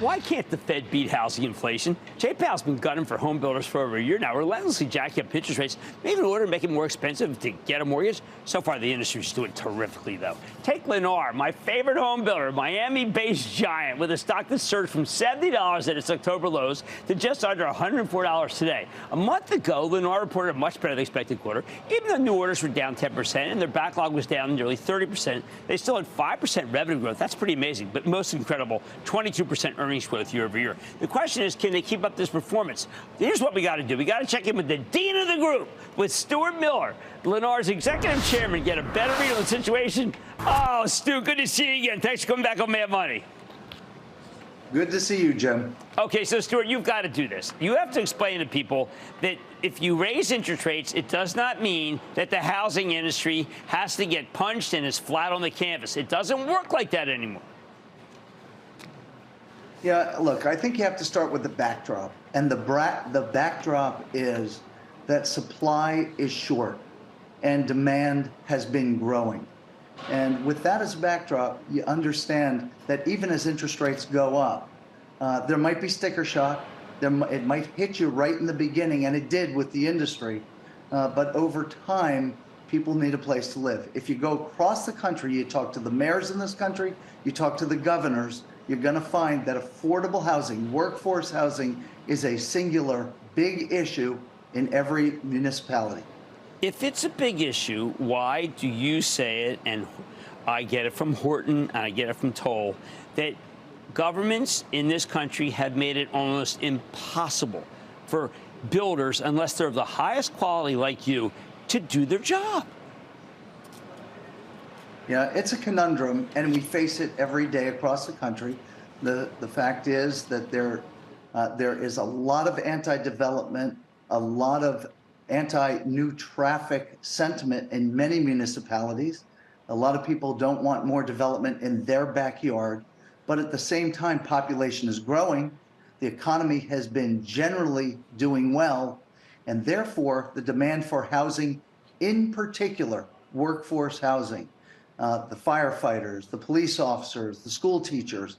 Why can't the Fed beat housing inflation? Jay Powell's been gunning for home builders for over a year now, relentlessly jacking up interest rates, maybe in order to make it more expensive to get a mortgage. So far, the industry's doing terrifically, though. Take Lennar, my favorite home builder, Miami-based giant, with a stock that surged from $70 at its October lows to just under $104 today. A month ago, Lennar reported a much better than expected quarter. Even though new orders were down 10% and their backlog was down nearly 30%, they still had 5% revenue growth. That's pretty amazing, but most incredible, 22% earnings growth year over year. The question is, can they keep up this performance? Here's what we got to do. We got to check in with the dean of the group, with Stuart Miller, Lennar's executive chairman, get a better read on the situation. Oh, Stu, good to see you again. Thanks for coming back on Mad Money. Good to see you, Jim. Okay, so Stuart, you've got to do this. You have to explain to people that if you raise interest rates, it does not mean that the housing industry has to get punched and is flat on the canvas. It doesn't work like that anymore. Yeah, look, I think you have to start with the backdrop. And the backdrop is that supply is short and demand has been growing. And with that as a backdrop, you understand that even as interest rates go up, there might be sticker shock. It might hit you right in the beginning, and it did with the industry. But over time, people need a place to live. If you go across the country, you talk to the mayors in this country, you talk to the governors, you're going to find that affordable housing, workforce housing, is a singular big issue in every municipality. If it's a big issue, why do you say it, and I get it from Horton and I get it from Toll, that governments in this country have made it almost impossible for builders, unless they're of the highest quality like you, to do their job? Yeah, it's a conundrum, and we face it every day across the country. The fact is that there is a lot of anti-development, a lot of anti-new traffic sentiment in many municipalities. A lot of people don't want more development in their backyard, but at the same time, population is growing. The economy has been generally doing well, and therefore the demand for housing, in particular, workforce housing, the firefighters, the police officers, the school teachers,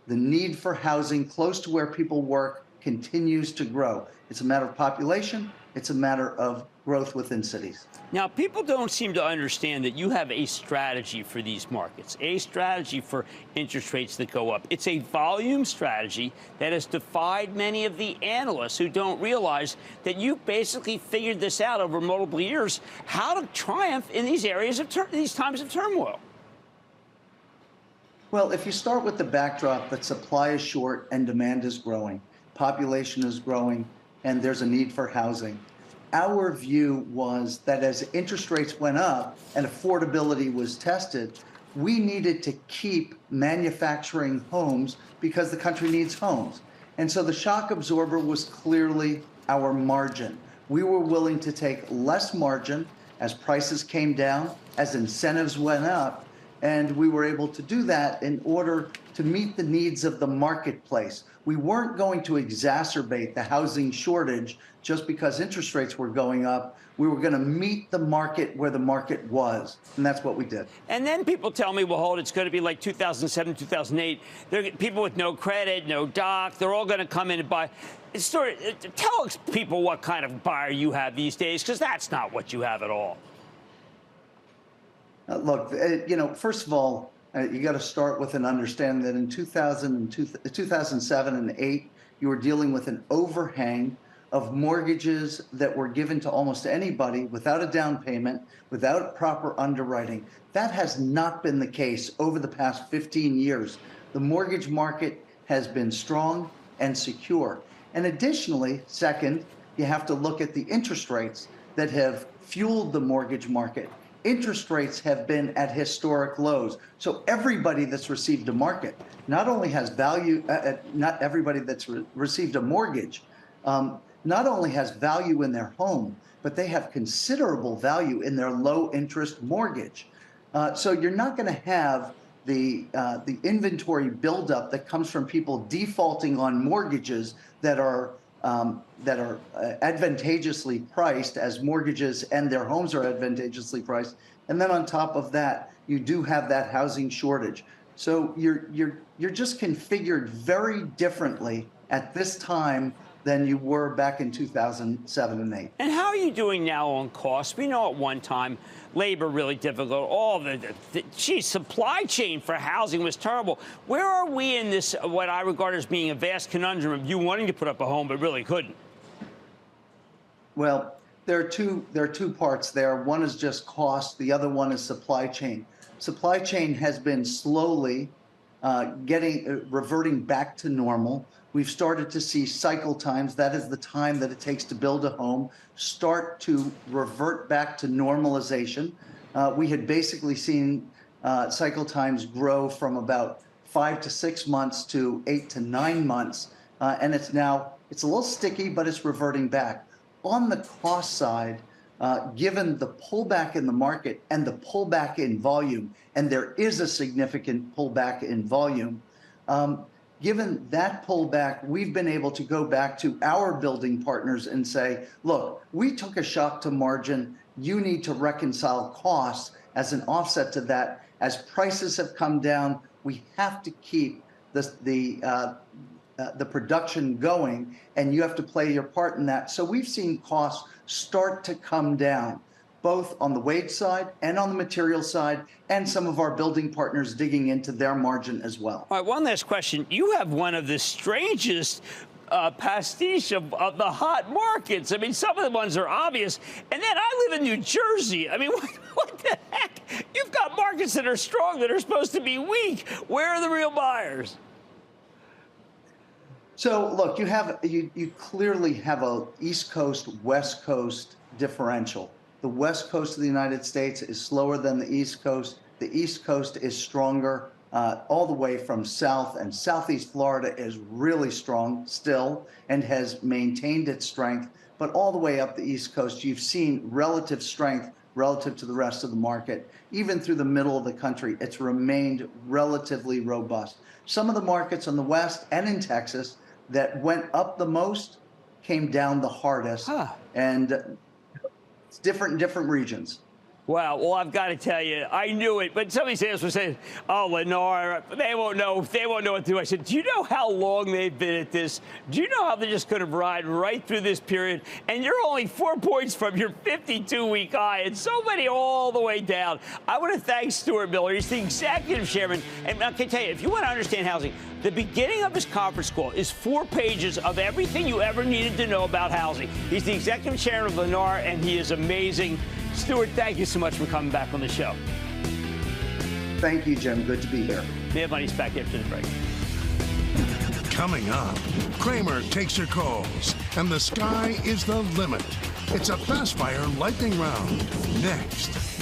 the need for housing close to where people work continues to grow. It's a matter of population. It's a matter of growth within cities. Now, people don't seem to understand that you have a strategy for these markets, a strategy for interest rates that go up. It's a volume strategy that has defied many of the analysts who don't realize that you basically figured this out over multiple years, how to triumph in these areas of these times of turmoil. Well, if you start with the backdrop that supply is short and demand is growing, population is growing, and there's a need for housing. Our view was that as interest rates went up and affordability was tested, we needed to keep manufacturing homes because the country needs homes. And so the shock absorber was clearly our margin. We were willing to take less margin as prices came down, as incentives went up, and we were able to do that in order to meet the needs of the marketplace. We weren't going to exacerbate the housing shortage just because interest rates were going up. We were going to meet the market where the market was, and that's what we did. And then people tell me, well, hold, it's going to be like 2007, 2008. People with no credit, no doc, they're all going to come in and buy. Tell people what kind of buyer you have these days, because that's not what you have at all. Look, first of all, you got to start with an understanding that in 2007 and 8, you were dealing with an overhang of mortgages that were given to almost anybody without a down payment, without proper underwriting. That has not been the case over the past 15 years. The mortgage market has been strong and secure. And additionally, second, you have to look at the interest rates that have fueled the mortgage market. Interest rates have been at historic lows. So everybody that's received a market, not only has value, not everybody that's received a mortgage, not only has value in their home, but they have considerable value in their low interest mortgage. So you're not going to have the inventory buildup that comes from people defaulting on mortgages that are advantageously priced, as mortgages and their homes are advantageously priced. And then on top of that, you do have that housing shortage. So you're just configured very differently at this time than you were back in 2007 and 8. And how are you doing now on costs? We know at one time labor really difficult. All supply chain for housing was terrible. Where are we in this, what I regard as being a vast conundrum of you wanting to put up a home but really couldn't? Well, there are two parts there. One is just cost. The other one is supply chain. Supply chain has been slowly reverting back to normal. We've started to see cycle times, that is the time that it takes to build a home, start to revert back to normalization. We had basically seen cycle times grow from about 5 to 6 months to 8 to 9 months. And it's a little sticky, but it's reverting back. On the cost side, given the pullback in the market and the pullback in volume, and there is a significant pullback in volume, given that pullback, we've been able to go back to our building partners and say, look, we took a shock to margin. You need to reconcile costs as an offset to that. As prices have come down, we have to keep the production going, and you have to play your part in that. So we've seen costs start to come down, both on the wage side and on the material side, and some of our building partners digging into their margin as well. All right, one last question. You have one of the strangest pastiche of the hot markets. I mean, some of the ones are obvious. And then I live in New Jersey. I mean, what the heck? You've got markets that are strong that are supposed to be weak. Where are the real buyers? So look, you clearly have a East Coast, West Coast differential. The West Coast of the United States is slower than the East Coast. The East Coast is stronger all the way from South, and Southeast Florida is really strong still and has maintained its strength. But all the way up the East Coast, you've seen relative strength relative to the rest of the market. Even through the middle of the country, it's remained relatively robust. Some of the markets on the West and in Texas that went up the most came down the hardest. And it's different in different regions. Wow. Well, I've got to tell you, I knew it. But somebody was saying, oh, Lennar, they won't know what to do. I said, do you know how long they've been at this? Do you know how they're just going to ride right through this period? And you're only 4 points from your 52-week high, and so many all the way down. I want to thank Stuart Miller. He's the executive chairman. And I can tell you, if you want to understand housing, the beginning of his conference call is 4 pages of everything you ever needed to know about housing. He's the executive chairman of Lennar, and he is amazing. Stuart, thank you so much for coming back on the show. Thank you, Jim. Good to be here. Mad Money's back after the break. Coming up, Kramer takes your calls, and the sky is the limit. It's a fast fire lightning round. Next.